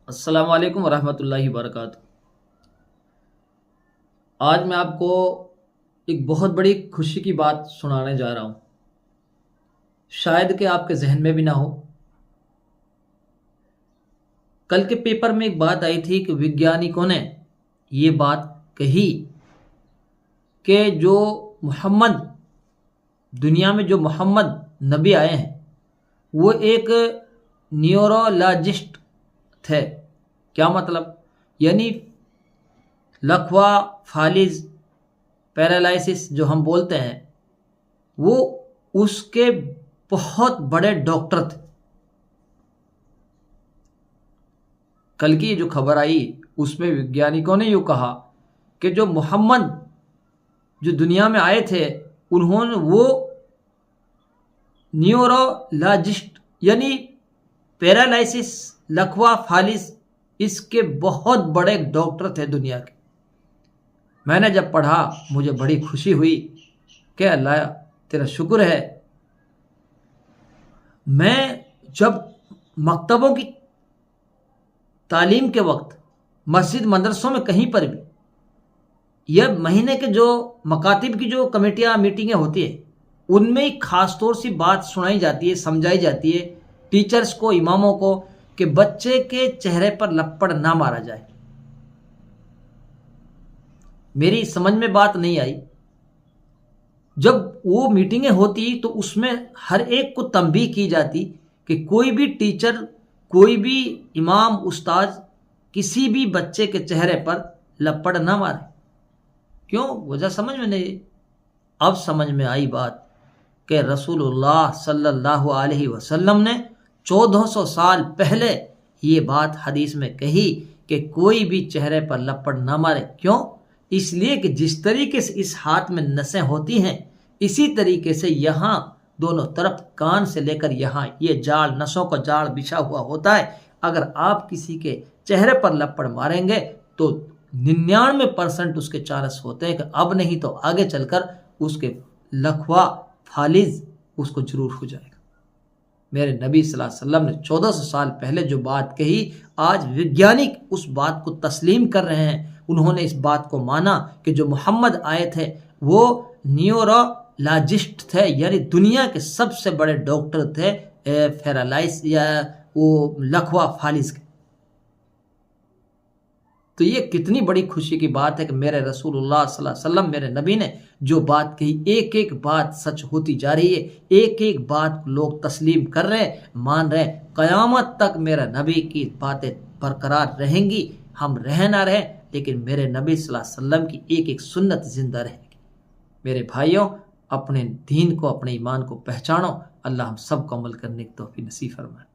अस्सलाम वालेकुम वरहमतुल्लाहि वबरकातुहू। आज मैं आपको एक बहुत बड़ी खुशी की बात सुनाने जा रहा हूँ। शायद कि आपके जहन में भी ना हो। कल के पेपर में एक बात आई थी कि वैज्ञानिकों ने ये बात कही कि जो मोहम्मद दुनिया में जो मोहम्मद नबी आए हैं वो एक न्यूरोलॉजिस्ट थे। क्या मतलब? यानी लकवा फालिज पैरालिसिस जो हम बोलते हैं वो उसके बहुत बड़े डॉक्टर थे। कल की जो खबर आई उसमें वैज्ञानिकों ने यूँ कहा कि जो मोहम्मद जो दुनिया में आए थे उन्होंने वो न्यूरोलॉजिस्ट यानी पैरालिसिस लकवा फालिस इसके बहुत बड़े डॉक्टर थे दुनिया के। मैंने जब पढ़ा मुझे बड़ी खुशी हुई कि अल्लाह तेरा शुक्र है। मैं जब मकतबों की तालीम के वक्त मस्जिद मदरसों में कहीं पर भी यह महीने के जो मकातिब की जो कमेटियाँ मीटिंगें होती है उनमें ही ख़ास तौर से बात सुनाई जाती है, समझाई जाती है टीचर्स को, इमामों को कि बच्चे के चेहरे पर लपड़ ना मारा जाए। मेरी समझ में बात नहीं आई। जब वो मीटिंगें होती तो उसमें हर एक को तंबीह की जाती कि कोई भी टीचर, कोई भी इमाम, उस्ताद किसी भी बच्चे के चेहरे पर लपड़ ना मारे। क्यों? वजह समझ में नहीं। अब समझ में आई बात कि रसूलुल्लाह सल्लल्लाहु अलैहि वसल्लम ने 1400 साल पहले ये बात हदीस में कही कि कोई भी चेहरे पर लपड़ ना मारे। क्यों? इसलिए कि जिस तरीके से इस हाथ में नसें होती हैं इसी तरीके से यहाँ दोनों तरफ कान से लेकर यहाँ ये जाल, नसों का जाल बिछा हुआ होता है। अगर आप किसी के चेहरे पर लपड़ मारेंगे तो 99% उसके चांस होते हैं कि अब नहीं तो आगे चलकर उसके लकवा फालिज उसको जरूर हो जाएगा। मेरे नबी सल्लल्लाहु अलैहि वसल्लम ने 1400 साल पहले जो बात कही आज वैज्ञानिक उस बात को तस्लीम कर रहे हैं। उन्होंने इस बात को माना कि जो मोहम्मद आए थे वो न्यूरोलॉजिस्ट थे, यानी दुनिया के सबसे बड़े डॉक्टर थे पैरालाइस या वो लकवा फालिज के। तो ये कितनी बड़ी खुशी की बात है कि मेरे रसूलुल्लाह सल्लल्लाहु अलैहि वसल्लम, मेरे नबी ने जो बात कही एक एक बात सच होती जा रही है। एक एक बात लोग तस्लीम कर रहे हैं, मान रहे हैं। क़यामत तक मेरा नबी की बातें बरकरार रहेंगी। हम रह ना रहे लेकिन मेरे नबी सल्लल्लाहु अलैहि वसल्लम की एक एक सुन्नत जिंदा रहेगी। मेरे भाइयों, अपने दीन को, अपने ईमान को पहचानो। अल्लाह हम सब को अमल करने की तौफीक नसीब फरमाए।